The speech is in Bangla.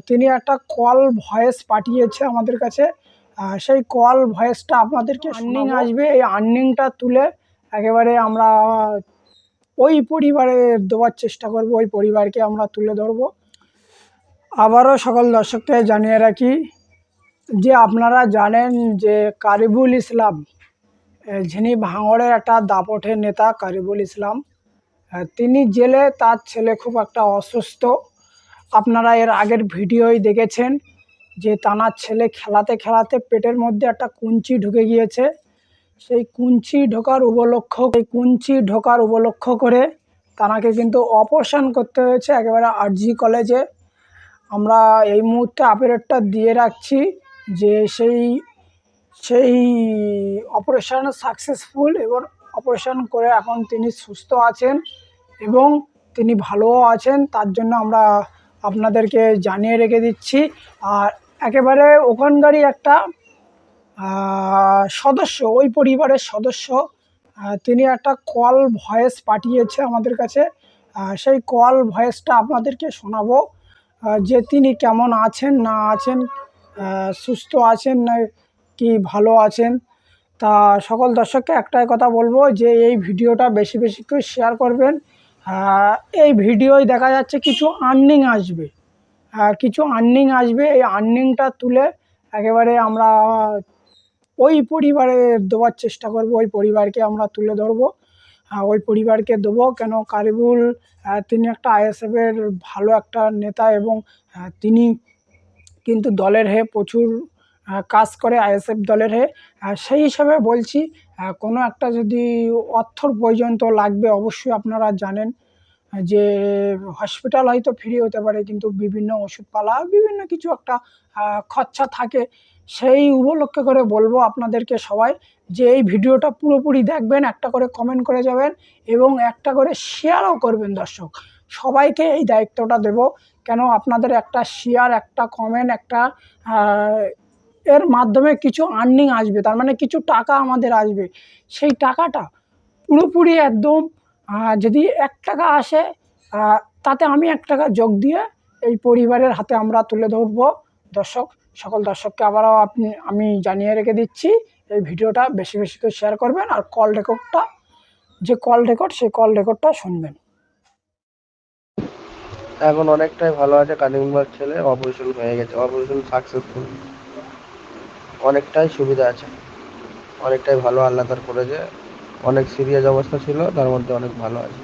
তিনি একটা কল ভয়েস পাঠিয়েছে আমাদের কাছে। সেই কল ভয়েসটা আপনাদেরকে আর্নিং আসবে, এই আর্নিংটা তুলে একেবারে আমরা ওই পরিবারে দেওয়ার চেষ্টা করব, ওই পরিবারকে আমরা তুলে ধরব। আবারও সকল দর্শককে জানিয়ে রাখি যে আপনারা জানেন যে কারিবুল ইসলাম, যিনি ভাঙড়ের একটা দাপটের নেতা কারিবুল ইসলাম, তিনি জেলে, তার ছেলে খুব একটা অসুস্থ। আপনারা এর আগের ভিডিওই দেখেছেন যে তানার ছেলে খেলাতে খেলাতে পেটের মধ্যে একটা কুঞ্চি ঢুকে গিয়েছে। সেই কুঞ্চি ঢোকার উপলক্ষ করে তানাকে কিন্তু অপারেশন করতে হয়েছে একেবারে আরজি কলেজে। আমরা এই মুহূর্তে আপডেটটা দিয়ে রাখছি যে সেই অপারেশন সাকসেসফুল এবং অপারেশন করে এখন তিনি সুস্থ আছেন এবং তিনি ভালোও আছেন। তার জন্য আমরা আপনাদেরকে জানিয়ে রেখে দিচ্ছি। আর একেবারে ওখানকারই একটা সদস্য, ওই পরিবারের সদস্য, তিনি একটা কল ভয়েস পাঠিয়েছে আমাদের কাছে। সেই কল ভয়েসটা আপনাদেরকে শোনাবো যে তিনি কেমন আছেন না আছেন, সুস্থ আছেন না কি ভালো আছেন। তা সকল দর্শককে একটাই কথা বলবো যে এই ভিডিওটা বেশি বেশি করে শেয়ার করবেন। এই ভিডিওয় দেখা যাচ্ছে কিছু আর্নিং আসবে, এই আর্নিংটা তুলে একেবারে আমরা ওই পরিবারে দেওয়ার চেষ্টা করব, ওই পরিবারকে আমরা তুলে ধরবো, ওই পরিবারকে দেবো। কেন কারিবুল তিনি একটা আইএসএফের ভালো একটা নেতা এবং তিনি কিন্তু দলের হয়ে প্রচুর কাজ করে, আইএসএফ দলের হয়ে। সেই হিসাবে বলছি, কোনো একটা যদি অর্থর প্রয়োজন তো লাগবে অবশ্যই। আপনারা জানেন যে হসপিটাল হয়তো ফ্রি হতে পারে কিন্তু বিভিন্ন ওষুধপালা বিভিন্ন কিছু একটা খরচা থাকে। সেই উপলক্ষে করে বলবো আপনাদেরকে সবাই যে এই ভিডিওটা পুরোপুরি দেখবেন, একটা করে কমেন্ট করে যাবেন এবং একটা করে শেয়ারও করবেন। দর্শক সবাইকে এই দায়িত্বটা দেব, কেন আপনাদের একটা শেয়ার, একটা কমেন্ট, একটা এর মাধ্যমে কিছু আর্নিং আসবে, তার মানে কিছু টাকা আমাদের আসবে। সেই টাকাটা পুরোপুরি একদম যদি 1 টাকা আসে তাতে আমি 1 টাকা যোগ দিয়ে এই পরিবারের হাতে আমরা তুলে ধরবো। সকল দর্শককে আবারও আমি জানিয়ে রেখে দিচ্ছি এই ভিডিওটা বেশি বেশি করে শেয়ার করবেন আর সেই কল রেকর্ডটা শুনবেন। এখন অনেকটাই ভালো আছে কালিমবাগ ছেলে, অপারেশন হয়ে গেছে, অপারেশন সাকসেসফুল, অনেকটাই সুবিধা আছে, অনেকটাই ভালো আল্লাহ তার করেছে। অনেক সিরিয়াস অবস্থা ছিল, তার মধ্যে অনেক ভালো আছে।